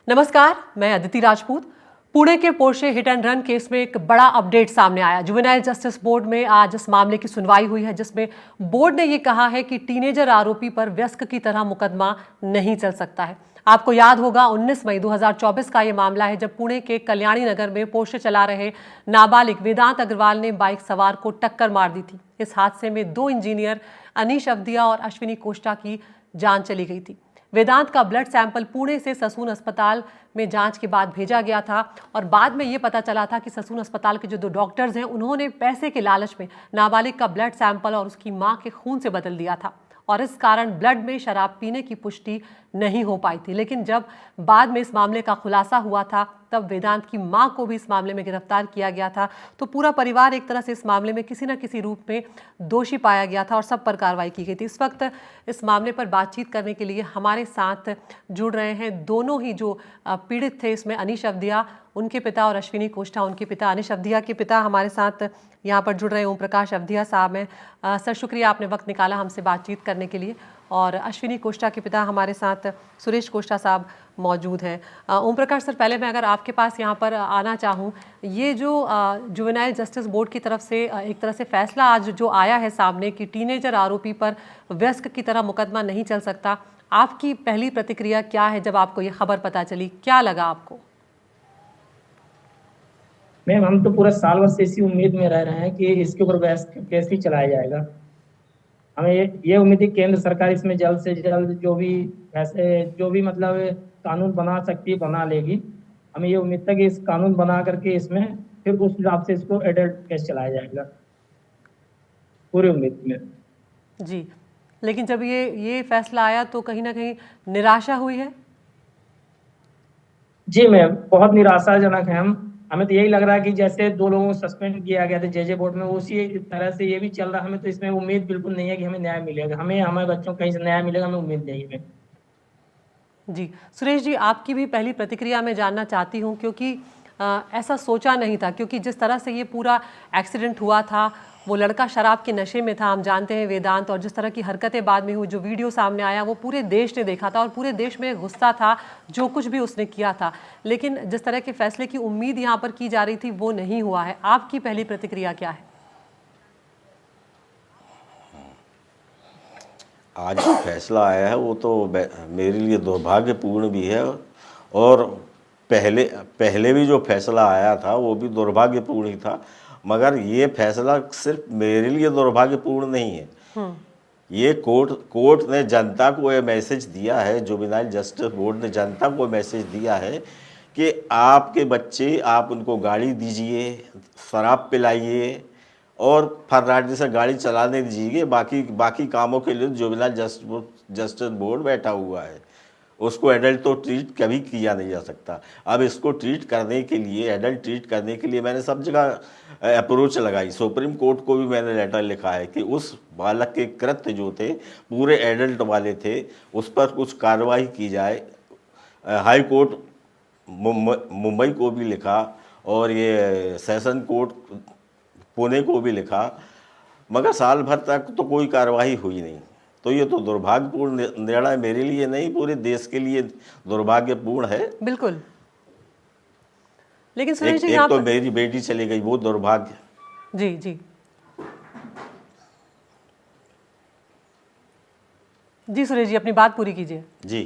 नमस्कार, मैं अदिति राजपूत। पुणे के Porsche hit and run case में एक बड़ा अपडेट सामने आया। जुवेनाइल जस्टिस बोर्ड में आज इस मामले की सुनवाई हुई है, जिसमें बोर्ड ने ये कहा है कि टीनेजर आरोपी पर वयस्क की तरह मुकदमा नहीं चल सकता है। आपको याद होगा 19 मई 2024 का ये मामला है, जब पुणे के कल्याणी नगर में पोर्शे चला रहे नाबालिग वेदांत अग्रवाल ने बाइक सवार को टक्कर मार दी थी। इस हादसे में 2 इंजीनियर अनीश अवधिया और अश्विनी कोष्टा की जान चली गई थी। वेदांत का ब्लड सैंपल पुणे से ससून अस्पताल में जांच के बाद भेजा गया था और बाद में ये पता चला था कि ससून अस्पताल के जो 2 डॉक्टर्स हैं, उन्होंने पैसे के लालच में नाबालिग का ब्लड सैंपल और उसकी मां के खून से बदल दिया था और इस कारण ब्लड में शराब पीने की पुष्टि नहीं हो पाई थी। लेकिन जब बाद में इस मामले का खुलासा हुआ था, तब वेदांत की मां को भी इस मामले में गिरफ्तार किया गया था। तो पूरा परिवार एक तरह से इस मामले में किसी न किसी रूप में दोषी पाया गया था और सब पर कार्रवाई की गई थी। इस वक्त इस मामले पर बातचीत करने के लिए हमारे साथ जुड़ रहे हैं दोनों ही जो पीड़ित थे, इसमें अनीश अवधिया उनके पिता और अश्विनी कोष्टा उनके पिता। अनीश अवधिया के पिता हमारे साथ यहाँ पर जुड़ रहे ओम प्रकाश अवधिया साहब हैं। सर, शुक्रिया आपने वक्त निकाला हमसे बातचीत करने के लिए। और अश्विनी कोष्टा के पिता हमारे साथ सुरेश कोष्टा साहब मौजूद हैं। ओम प्रकाश सर, पहले मैं अगर आपके पास यहाँ पर आना चाहूँ, ये जो जुवेनाइल जस्टिस बोर्ड की तरफ से एक तरह से फैसला आज जो आया है सामने कि टीनेजर आरोपी पर वयस्क की तरह मुकदमा नहीं चल सकता, आपकी पहली प्रतिक्रिया क्या है जब आपको ये खबर पता चली? क्या लगा आपको? मैम, हम तो पूरा साल भर से इसी उम्मीद में रह रहे हैं कि इसके ऊपर बहस केस ही चलाया जाएगा। हमें ये उम्मीद है केंद्र सरकार इसमें जल्द से जल्द जो भी मतलब कानून बना सकती है बना लेगी। हमें ये उम्मीद था कि इस कानून बना करके इसमें फिर उस हिसाब से इसको एडल्ट केस चलाया जाएगा, पूरी उम्मीद में। जी, लेकिन जब ये फैसला आया तो कहीं ना कहीं निराशा हुई है? जी मैम, बहुत निराशाजनक है। हमें तो यही लग रहा है कि जैसे 2 लोगों को सस्पेंड किया गया था जेजे बोर्ड में, उसी तरह से ये भी चल रहा है। हमें तो इसमें उम्मीद बिल्कुल नहीं है कि हमें न्याय मिलेगा। हमें हमारे बच्चों को कहीं से न्याय मिलेगा, हमें उम्मीद नहीं है। जी, सुरेश जी, आपकी भी पहली प्रतिक्रिया मैं जानना चाहती हूँ, क्योंकि ऐसा सोचा नहीं था, क्योंकि जिस तरह से ये पूरा एक्सीडेंट हुआ था, वो लड़का शराब के नशे में था, हम जानते हैं वेदांत, और जिस तरह की हरकतें बाद में हुई, जो वीडियो सामने आया वो पूरे देश ने देखा था और पूरे देश में गुस्सा था जो कुछ भी उसने किया था। लेकिन जिस तरह के फैसले की उम्मीद यहाँ पर की जा रही थी वो नहीं हुआ है। आपकी पहली प्रतिक्रिया क्या है? आज जो फैसला आया है वो तो मेरे लिए दुर्भाग्यपूर्ण भी है, और पहले भी जो फैसला आया था वो भी दुर्भाग्यपूर्ण ही था। मगर ये फैसला सिर्फ मेरे लिए दुर्भाग्यपूर्ण नहीं है। ये कोर्ट ने जनता को ये मैसेज दिया है, जुवेनाइल जस्टिस बोर्ड ने जनता को मैसेज दिया है कि आपके बच्चे, आप उनको गाड़ी दीजिए, शराब पिलाइए और फर्राटे से गाड़ी चलाने दीजिए। बाकी कामों के लिए जुवेनाइल जस्टिस बोर्ड बैठा हुआ है। उसको एडल्ट तो ट्रीट कभी किया नहीं जा सकता। अब इसको ट्रीट करने के लिए, एडल्ट ट्रीट करने के लिए मैंने सब जगह अप्रोच लगाई। सुप्रीम कोर्ट को भी मैंने लेटर लिखा है कि उस बालक के कृत्य जो थे पूरे एडल्ट वाले थे, उस पर कुछ कार्रवाई की जाए। हाई कोर्ट मुंबई को भी लिखा और ये सेशन कोर्ट पुणे को भी लिखा, मगर साल भर तक तो कोई कार्रवाई हुई नहीं। तो ये तो दुर्भाग्यपूर्ण निर्णय मेरे लिए नहीं, पूरे देश के लिए दुर्भाग्यपूर्ण है। बिल्कुल। लेकिन एक तो मेरी बेटी चली गई, वो दुर्भाग्य। जी जी जी, सुरेश जी अपनी बात पूरी कीजिए। जी,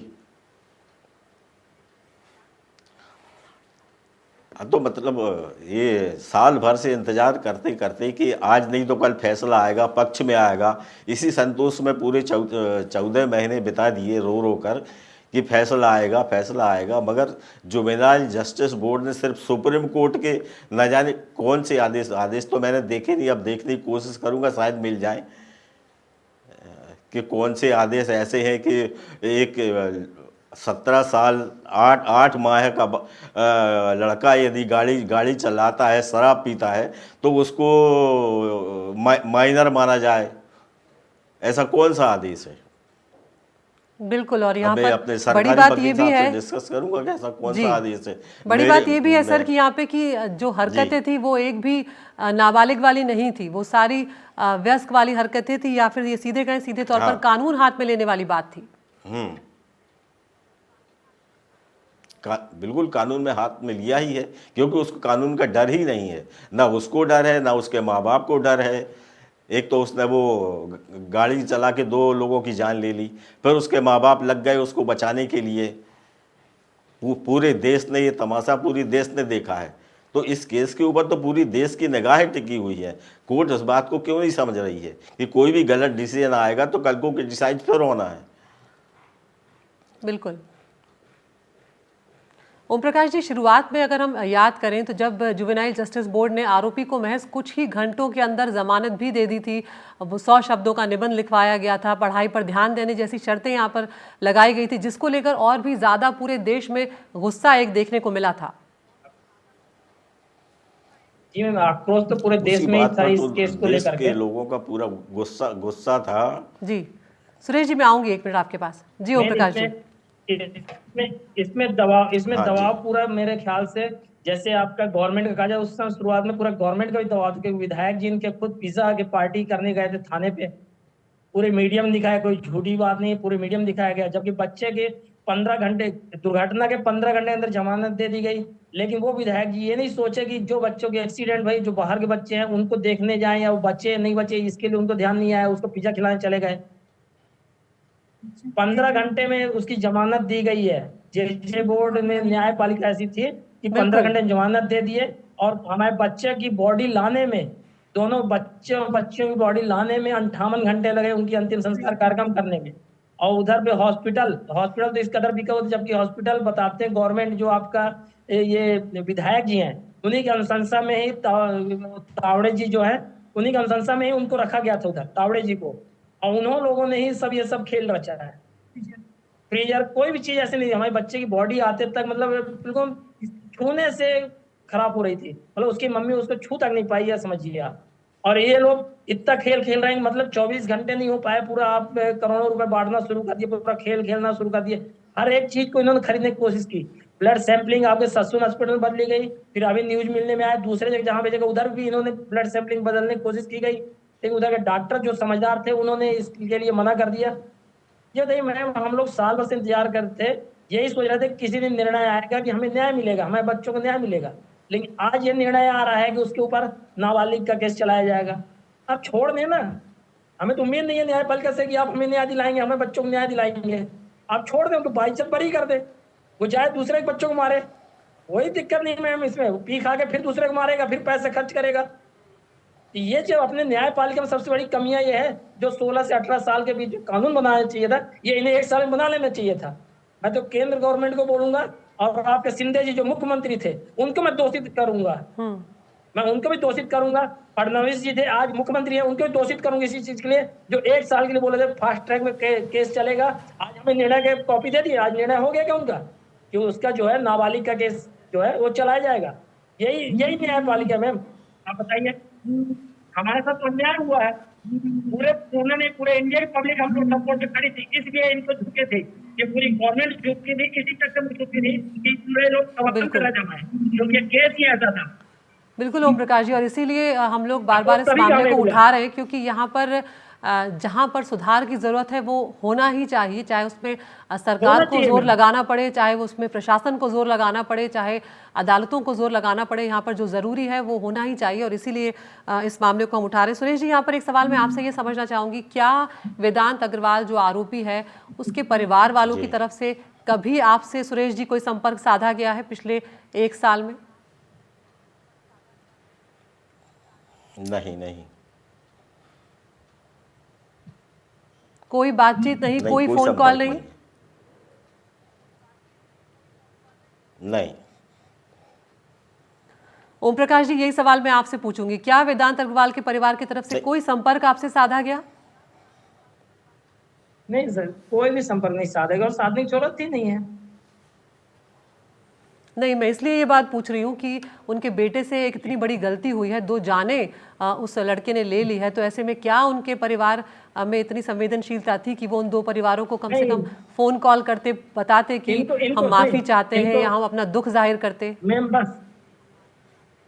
तो मतलब ये साल भर से इंतजार करते करते कि आज नहीं तो कल फैसला आएगा, पक्ष में आएगा, इसी संतोष में पूरे 14 महीने बिता दिए रो रो कर कि फैसला आएगा। मगर जुवेनाइल जस्टिस बोर्ड ने सिर्फ सुप्रीम कोर्ट के न जाने कौन से आदेश तो मैंने देखे नहीं, अब देखने की कोशिश करूंगा, शायद मिल जाए कि कौन से आदेश ऐसे हैं कि एक 17 साल 8 माह का लड़का यदि गाड़ी चलाता है, शराब पीता है, तो उसको माइनर माना जाए। ऐसा कौन सा आदेश है? बिल्कुल। और यहाँ पर अपने बड़ी बात ये भी है, डिस्कस करूंगा कि ऐसा कौन सा आदेश है। बड़ी बात ये भी है सर कि यहाँ पे कि जो हरकतें थी वो एक भी नाबालिग वाली नहीं थी, वो सारी वयस्क वाली हरकतें थी, या फिर ये सीधे तौर पर कानून हाथ में लेने वाली बात थी। बिल्कुल कानून में हाथ में लिया ही है, क्योंकि उसको कानून का डर ही नहीं है। ना उसको डर है, ना उसके माँ बाप को डर है। एक तो उसने वो गाड़ी चला के 2 लोगों की जान ले ली, फिर उसके माँ बाप लग गए उसको बचाने के लिए। पूरे देश ने ये तमाशा पूरी देश ने देखा है। तो इस केस के ऊपर तो पूरी देश की निगाहें टिकी हुई है। कोर्ट इस बात को क्यों नहीं समझ रही है कि कोई भी गलत डिसीजन आएगा तो कल को क्रिटिसाइज फिर होना है। बिल्कुल। ओम प्रकाश जी, शुरुआत में अगर हम याद करें तो जब जुवेनाइल जस्टिस बोर्ड ने आरोपी को महज कुछ ही घंटों के अंदर जमानत भी दे दी थी, वो 100 शब्दों का निबंध लिखवाया गया था, पढ़ाई पर ध्यान देने जैसी शर्तें यहाँ पर लगाई गई थी, जिसको लेकर और भी ज़्यादा पूरे देश में गुस्सा एक देखने को मिला था। जी मैम, आक्रोश तो पूरे देश उसी में ही बात था पर इस तो केस को देश लेकर के के। लोगों का पूरा गुस्सा था। जी सुरेश जी, मैं आऊंगी 1 मिनट आपके पास। जी ओम नहीं, प्रकाश जी। इसमें दबाव, हाँ जी। दबाव पूरा मेरे ख्याल से, जैसे आपका गवर्नमेंट का कहा जाए, उस समय शुरुआत में पूरा गवर्नमेंट का भी दबाव था, क्योंकि विधायक जी इनके खुद पिज्जा के पार्टी करने गए थे थाने पे। पूरे मीडियम दिखाया, कोई झूठी बात नहीं, पूरे मीडियम दिखाया गया, जबकि बच्चे के 15 घंटे, दुर्घटना के 15 घंटे के अंदर जमानत दे दी गई। लेकिन वो विधायक जी ये नहीं सोचे कि जो बच्चों के एक्सीडेंट भाई, जो बाहर के बच्चे हैं उनको देखने जाएं, या वो बच्चे नहीं बचे इसके लिए उनको ध्यान नहीं आया, उसको पिज्जा खिलाने चले गए। 15 घंटे में उसकी जमानत दी गई है। जे बोर्ड में न्यायपालिका ऐसी थी कि 15 घंटे में जमानत दे दिए, और हमारे बच्चे की बॉडी लाने में, दोनों बच्चों की बॉडी लाने में 58 घंटे लगे, उनकी अंतिम संस्कार कार्यक्रम करने में। और उधर पे हॉस्पिटल तो इस कदर बिका हुआ, जबकि हॉस्पिटल बताते हैं गवर्नमेंट, जो आपका ये विधायक जी हैं उन्हीं की अनुशंसा में ही तावड़े जी जो है, उन्हीं की अनुशंसा में ही उनको रखा गया था उधर, तावड़े जी को। और उन्होंने लोगों ने ही सब ये सब खेल रचा है। फ्रीजर कोई भी चीज ऐसी नहीं, हमारे बच्चे की बॉडी आते तक मतलब बिल्कुल छूने से खराब हो रही थी, मतलब उसकी मम्मी उसको छू तक नहीं पाई है, समझिए आप। और ये लोग इतना खेल खेल रहे हैं, मतलब 24 घंटे नहीं हो पाए, पूरा आप करोड़ों रुपए बांटना शुरू कर दिए, पूरा खेल खेलना शुरू कर दिए। हर एक चीज को इन्होंने खरीदने की कोशिश की। ब्लड सैंपलिंग आपके ससुर हॉस्पिटल में बदली गई, फिर अभी न्यूज मिलने में आया दूसरे जगह जहां भेजेगा उधर भी इन्होंने ब्लड सैंपलिंग बदलने की कोशिश की गई, लेकिन उधर के डॉक्टर जो समझदार थे उन्होंने इसके लिए मना कर दिया। ये नहीं मैम, हम लोग साल भर से इंतजार करते, यही सोच रहे थे कि किसी दिन निर्णय आएगा कि हमें न्याय मिलेगा, हमारे बच्चों को न्याय मिलेगा। लेकिन आज ये निर्णय आ रहा है कि उसके ऊपर नाबालिग का केस चलाया जाएगा। आप छोड़ दें ना, हमें तो उम्मीद नहीं है न्यायपालिका से कि आप हमें न्याय दिलाएंगे, हमें बच्चों को न्याय दिलाएंगे। आप छोड़ दें, उनको बाइज्जत बरी कर दे, वो चाहे दूसरे के बच्चों को मारे, कोई दिक्कत नहीं मैम इसमें। वो पी खा के फिर दूसरे को मारेगा, फिर पैसे खर्च करेगा। ये जो अपने न्यायपालिका में सबसे बड़ी कमियां ये है, जो 16 से 18 साल के बीच कानून बनाना चाहिए था, ये इन्हें 1 साल में बना लेना चाहिए था। मैं तो केंद्र गवर्नमेंट को बोलूंगा, और आपके शिंदे जी जो मुख्यमंत्री थे उनको मैं दोषित करूंगा, मैं उनको भी दोषित करूंगा। फडणवीस जी थे, आज मुख्यमंत्री है, उनको भी दोषित करूंगा इसी चीज के लिए, जो 1 साल के लिए बोले थे फास्ट ट्रैक में केस चलेगा। आज हमें निर्णय के कॉपी दे दी, आज निर्णय हो गया क्या उनका कि उसका जो है नाबालिग का केस जो है वो चलाया जाएगा। यही न्यायपालिका मैम, आप बताइए। हमारे साथ तो अन्याय हुआ है, पूरे इंडिया की पब्लिक हम लोग सपोर्ट खड़ी थी, इसलिए इनको झुके थे। ये पूरी गवर्नमेंट झुकी थी, किसी चक्कर में झुकी थी कि पूरे लोग समर्थन कर जमाए, क्योंकि केस ही ऐसा था। बिल्कुल ओम प्रकाश जी, और इसीलिए हम लोग बार बार इस तभी मामले हमें को मिला। उठा रहे हैं, क्योंकि यहाँ पर जहाँ पर सुधार की ज़रूरत है वो होना ही चाहिए, चाहे उसमें सरकार को जोर लगाना पड़े, चाहे उसमें प्रशासन को जोर लगाना पड़े, चाहे अदालतों को जोर लगाना पड़े, यहाँ पर जो ज़रूरी है वो होना ही चाहिए, और इसीलिए इस मामले को हम उठा रहे हैं। सुरेश जी, यहाँ पर एक सवाल मैं आपसे ये समझना चाहूँगी, क्या वेदांत अग्रवाल जो आरोपी है उसके परिवार वालों की तरफ से कभी आपसे सुरेश जी कोई संपर्क साधा गया है पिछले 1 साल में? नहीं, कोई बातचीत नहीं, कोई फोन कॉल नहीं? नहीं। ओम प्रकाश जी, यही सवाल मैं आपसे पूछूंगी, क्या वेदांत अग्रवाल के परिवार की तरफ से कोई संपर्क आपसे साधा गया? नहीं सर, कोई भी संपर्क नहीं साधेगा, और साधने की जरूरत ही नहीं है। नहीं, मैं इसलिए ये बात पूछ रही हूँ कि उनके बेटे से एक इतनी बड़ी गलती हुई है, 2 जानें उस लड़के ने ले ली है, तो ऐसे में क्या उनके परिवार में इतनी संवेदनशीलता थी कि वो उन 2 परिवारों को कम से कम फोन कॉल करते, बताते कि हम माफी चाहते हैं या हम अपना दुख जाहिर करते? मैम बस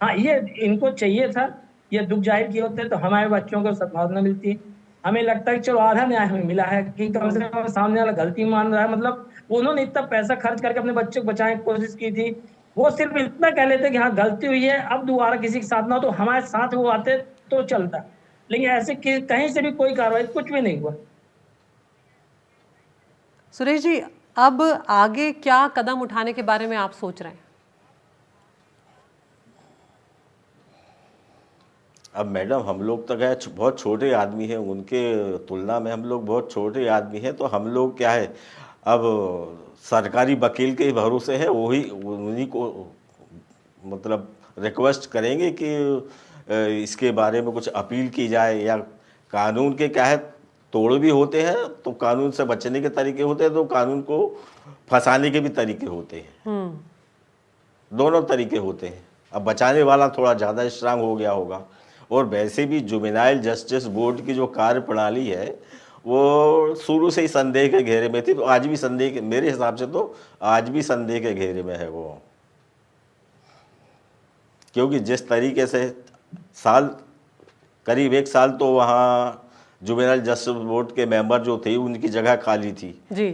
हाँ, ये इनको चाहिए था, ये दुख जाहिर किए होते तो हमारे बच्चों को सद्भावना मिलती। हमें लगता है कि चलो आधा न्याय हमें मिला है कि कम से कम सामने वाला गलती मान रहा है, मतलब उन्होंने इतना पैसा खर्च करके अपने बच्चों को बचाने की कोशिश की थी। वो सिर्फ इतना कह लेते कि हाँ गलती हुई है, अब दोबारा किसी के साथ ना हो, तो हमारे साथ वो आते तो चलता। लेकिन ऐसे कहीं से भी कोई कार्रवाई कुछ भी नहीं हुआ। सुरेश जी, अब आगे क्या कदम उठाने के बारे में आप सोच रहे हैं? अब मैडम हम लोग तो क्या बहुत छोटे आदमी हैं, उनके तुलना में हम लोग बहुत छोटे आदमी हैं, तो हम लोग क्या है अब सरकारी वकील के ही भरोसे है, वही उन्हीं को मतलब रिक्वेस्ट करेंगे कि इसके बारे में कुछ अपील की जाए, या कानून के क्या है तोड़ भी होते हैं तो कानून से बचने के तरीके होते हैं, तो कानून को फंसाने के भी तरीके होते हैं, दोनों तरीके होते हैं। अब बचाने वाला थोड़ा ज़्यादा स्ट्रांग हो गया होगा। और वैसे भी जुवेनाइल जस्टिस बोर्ड की जो कार्य प्रणाली है वो शुरू से ही संदेह के घेरे में थी, तो आज भी संदेह के, मेरे हिसाब से तो आज भी संदेह के घेरे में है वो, क्योंकि जिस तरीके से करीब 1 साल तो वहाँ जुवेनाइल जस्टिस बोर्ड के मेंबर जो थे उनकी जगह खाली थी जी।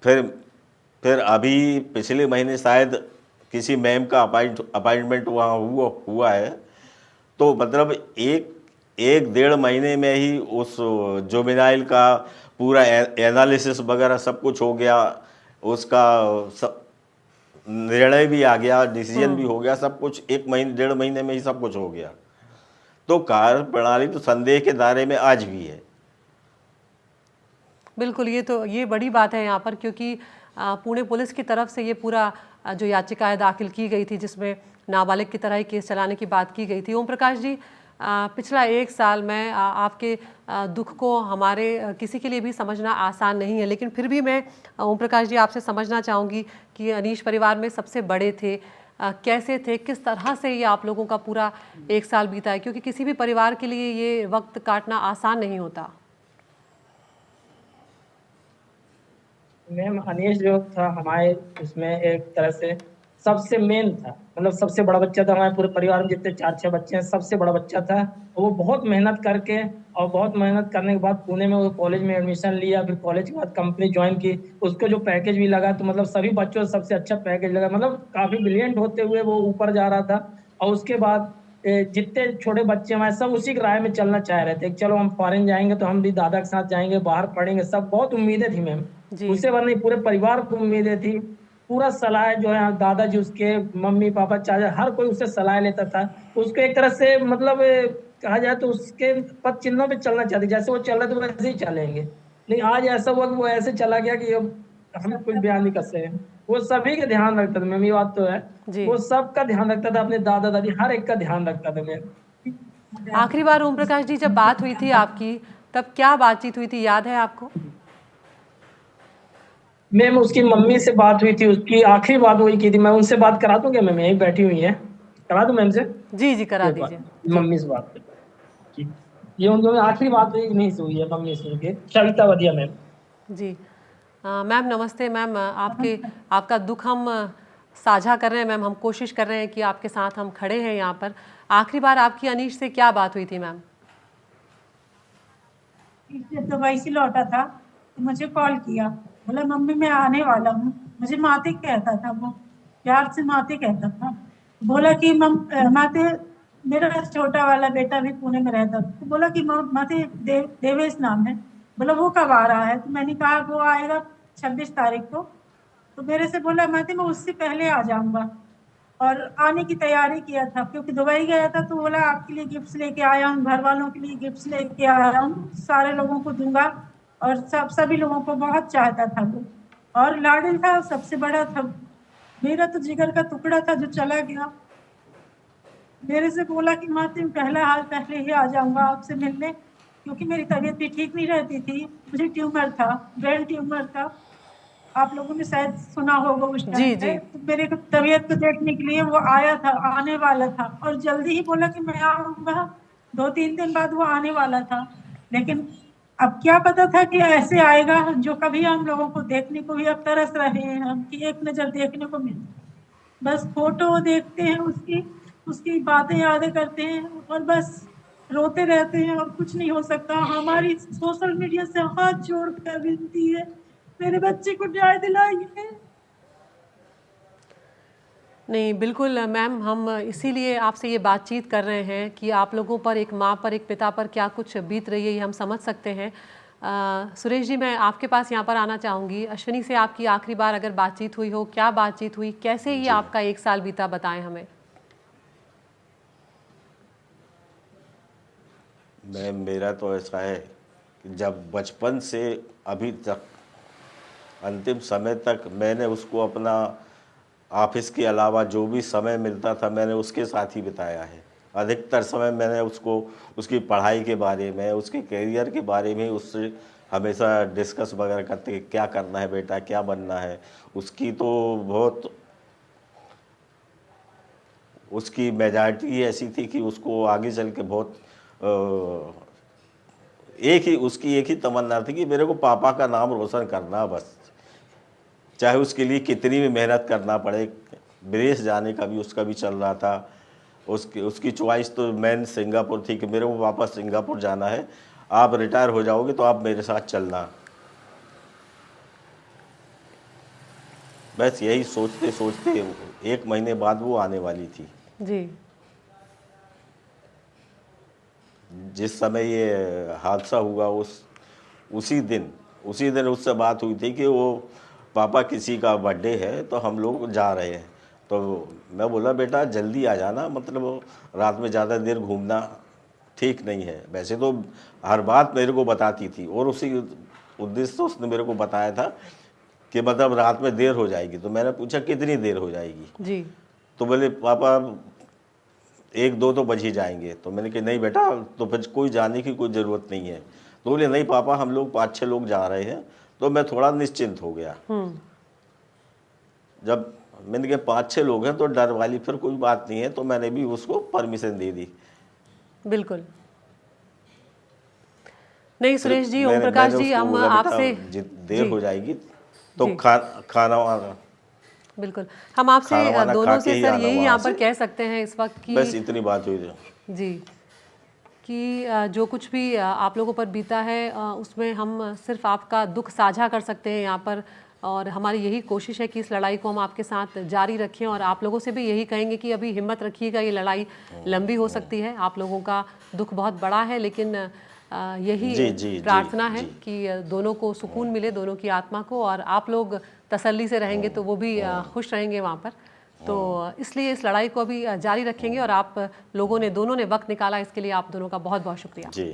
फिर अभी पिछले महीने शायद किसी मैम का अपॉइंटमेंट वहाँ हुआ है, तो मतलब एक 1.5 महीने में ही उस जुवेनाइल का पूरा एनालिसिस वगैरह सब कुछ हो गया, उसका सब निर्णय भी आ गया, डिसीजन भी हो गया, सब कुछ 1.5 महीने में ही सब कुछ हो गया। तो कार्य प्रणाली तो संदेह के दायरे में आज भी है। बिल्कुल, ये बड़ी बात है यहाँ पर, क्योंकि पुणे पुलिस की तरफ से ये पूरा जो याचिका दाखिल की गई थी जिसमें नाबालिग की तरह ही केस चलाने की बात की गई थी। ओम प्रकाश जी, पिछला 1 साल में आपके दुख को हमारे किसी के लिए भी समझना आसान नहीं है, लेकिन फिर भी मैं ओम प्रकाश जी आपसे समझना चाहूँगी कि अनीश परिवार में सबसे बड़े थे, कैसे थे, किस तरह से ये आप लोगों का पूरा 1 साल बीता है, क्योंकि किसी भी परिवार के लिए ये वक्त काटना आसान नहीं होता। मैम अनिश जो था हमारे उसमें एक तरह से सबसे मेन था, मतलब सबसे बड़ा बच्चा था हमारे पूरे परिवार में, जितने 4-6 बच्चे हैं सबसे बड़ा बच्चा था। वो बहुत मेहनत करके और बहुत मेहनत करने के बाद पुणे में वो कॉलेज में एडमिशन लिया, फिर कॉलेज के बाद कंपनी ज्वाइन की। उसको जो पैकेज भी लगा तो मतलब सभी बच्चों से सबसे अच्छा पैकेज लगा, मतलब काफी ब्रिलियंट होते हुए वो ऊपर जा रहा था। और उसके बाद जितने छोटे बच्चे हमारे सब उसी की राय में चलना चाह रहे थे कि चलो हम फॉरेन जाएंगे तो हम भी दादा के साथ जाएंगे, बाहर पढ़ेंगे, सब बहुत उम्मीदें थी मैम। जी। उससे बाद नहीं, पूरे परिवार को उम्मीदें थी। पूरा सलाह जो है दादाजी उसके, मम्मी पापा चाचा हर कोई उससे सलाह लेता था। उसको एक तरह से मतलब कहा जाए तो उसके पद चिन्हों पे चलना चाहते, जैसे वो चल रहे थे वैसे ही चलेंगे। लेकिन आज ऐसा हुआ कि वो ऐसे चला गया कि अब हम कुछ बयान नहीं कर सकते। वो सभी का ध्यान रखता था मैम, ये बात तो है। जी। वो सबका ध्यान रखता था, अपने दादा दादी हर एक का ध्यान रखता था मैम। आखिरी बार ओम प्रकाश जी जब बात हुई थी आपकी, तब क्या बातचीत हुई थी, याद है आपको? मैम उसकी मम्मी से बात हुई थी, उसकी आखिरी बात वही की थी। मैं उनसे बात करा दूं क्या मैम, यही बैठी हुई है, करा दूं मैम से? जी जी, करा ये दीजिए बात जी। मम्मी से बात की, ये उन दोनों में आखिरी बात हुई नहीं से हुई है मम्मी से उनके, सविता वधिया मैम। जी मैम नमस्ते। मैम आपका दुख हम साझा कर रहे हैं मैम, हम कोशिश कर रहे हैं कि आपके साथ हम खड़े हैं यहाँ पर। आखिरी बार आपकी अनीश से क्या बात हुई थी मैम? जब दुबई से लौटा था तो मुझे कॉल किया, बोला मम्मी मैं आने वाला हूँ। मुझे माते कहता था, वो प्यार से माते कहता था। बोला कि माते, मेरा छोटा वाला बेटा भी पुणे में रहता था, तो बोला कि माते देवेश नाम है। बोला वो कब आ रहा है? तो मैंने कहा वो आएगा 26 तारीख को। तो मेरे से बोला माते मैं उससे पहले आ जाऊंगा, और आने की तैयारी किया था क्योंकि दुबई गया था। तो बोला आपके लिए गिफ्ट्स लेके आया हूँ, घर वालों के लिए गिफ्ट्स लेके आया हूँ, सारे लोगों को दूंगा। और सभी लोगों को बहुत चाहता था वो, और लाडल था, सबसे बड़ा था। मेरा तो जिगर का टुकड़ा था जो चला गया। मेरे से बोला कि माँ तुम पहला हाल पहले ही आ जाऊंगा आपसे मिलने, क्योंकि मेरी तबीयत भी ठीक नहीं रहती थी। मुझे ट्यूमर था, ब्रेन ट्यूमर था, आप लोगों ने शायद सुना होगा उस जी टाइम जी। पे। तो मेरे को तबीयत को देखने के लिए वो आया था, आने वाला था, और जल्दी ही बोला कि मैं आऊंगा। 2-3 दिन बाद वो आने वाला था, लेकिन अब क्या पता था कि ऐसे आएगा, जो कभी हम लोगों को देखने को भी अब तरस रहे हैं हम, कि एक नजर देखने को मिले। बस फोटो देखते हैं उसकी, उसकी बातें यादें करते हैं, और बस रोते रहते हैं, और कुछ नहीं हो सकता। हमारी सोशल मीडिया से हाथ जोड़ कर विनती है मेरे बच्चे को न्याय दिलाइए। नहीं, बिल्कुल मैम, हम इसीलिए आपसे ये बातचीत कर रहे हैं कि आप लोगों पर, एक माँ पर, एक पिता पर क्या कुछ बीत रही है, ये हम समझ सकते हैं। सुरेश जी, मैं आपके पास यहाँ पर आना चाहूँगी। अश्विनी से आपकी आखिरी बार अगर बातचीत हुई हो, क्या बातचीत हुई, कैसे ये आपका 1 साल बीता, बताएं हमें। मेरा तो ऐसा है कि जब बचपन से अभी तक अंतिम समय तक मैंने उसको अपना ऑफिस के अलावा जो भी समय मिलता था मैंने उसके साथ ही बिताया है। अधिकतर समय मैंने उसको उसकी पढ़ाई के बारे में, उसके करियर के बारे में उससे हमेशा डिस्कस वगैरह करते कि क्या करना है बेटा, क्या बनना है। उसकी तो बहुत, उसकी मेजॉरिटी ऐसी थी कि उसको आगे चल के बहुत उसकी एक ही तमन्ना थी कि मेरे को पापा का नाम रोशन करना, बस चाहे उसके लिए कितनी भी मेहनत करना पड़े। विदेश जाने का भी उसका भी चल रहा था। उसकी चॉइस तो मेन सिंगापुर थी कि मेरे को वापस सिंगापुर जाना है, आप रिटायर हो जाओगे तो आप मेरे साथ चलना। बस यही सोचते सोचते 1 महीने बाद वो आने वाली थी। जी। जिस समय ये हादसा हुआ उसी दिन उससे बात हुई थी कि वो पापा किसी का बर्थडे है तो हम लोग जा रहे हैं। तो मैं बोला बेटा जल्दी आ जाना, मतलब रात में ज़्यादा देर घूमना ठीक नहीं है। वैसे तो हर बात मेरे को बताती थी और उसी उद्देश्य से उसने मेरे को बताया था कि मतलब रात में देर हो जाएगी। तो मैंने पूछा कितनी देर हो जाएगी जी। तो बोले पापा 1-2 तो बज ही जाएंगे। तो मैंने कहा नहीं बेटा, तो फिर कोई जाने की कोई ज़रूरत नहीं है। तो बोले नहीं पापा हम लोग 5-6 लोग जा रहे हैं। तो मैं थोड़ा निश्चिंत हो गया। जब मैंने कहा 5-6 लोग हैं तो डर वाली फिर कोई बात नहीं है, तो मैंने भी उसको परमिशन दे दी। बिल्कुल नहीं सुरेश जी, ओम मैंने प्रकाश मैंने जी, उसको हम बोला, बेटा, आपसे देर जी, हो जाएगी तो जी। खाना वाना बिल्कुल, हम आपसे खाना वाना खा दोनों के से ही सर आना यही वहाँ यहाँ पर से। कह सकते हैं इस वक्त कि बस इतनी बात हुई थी। जी, कि जो कुछ भी आप लोगों पर बीता है उसमें हम सिर्फ आपका दुख साझा कर सकते हैं यहाँ पर, और हमारी यही कोशिश है कि इस लड़ाई को हम आपके साथ जारी रखें, और आप लोगों से भी यही कहेंगे कि अभी हिम्मत रखिएगा, ये लड़ाई लंबी हो सकती है। आप लोगों का दुख बहुत बड़ा है, लेकिन यही जी जी जी प्रार्थना है जी। कि दोनों को सुकून मिले, दोनों की आत्मा को, और आप लोग तसल्ली से रहेंगे तो वो भी खुश रहेंगे वहाँ पर। तो इसलिए इस लड़ाई को अभी जारी रखेंगे, और आप लोगों ने, दोनों ने वक्त निकाला, इसके लिए आप दोनों का बहुत बहुत शुक्रिया। जी।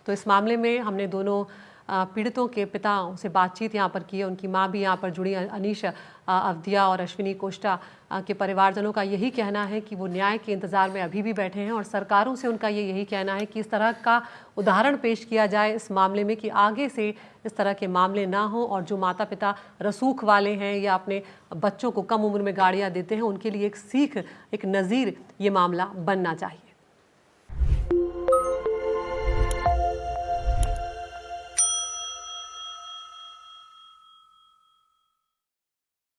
तो इस मामले में हमने दोनों पीड़ितों के पिताओं से बातचीत यहाँ पर की है। उनकी माँ भी यहाँ पर जुड़ी, अनीश अवधिया और अश्विनी कोष्टा के परिवारजनों का यही कहना है कि वो न्याय के इंतज़ार में अभी भी बैठे हैं, और सरकारों से उनका यही कहना है कि इस तरह का उदाहरण पेश किया जाए इस मामले में कि आगे से इस तरह के मामले ना हो, और जो माता पिता रसूख वाले हैं या अपने बच्चों को कम उम्र में गाड़ियाँ देते हैं, उनके लिए एक सीख, एक नज़ीर ये मामला बनना चाहिए।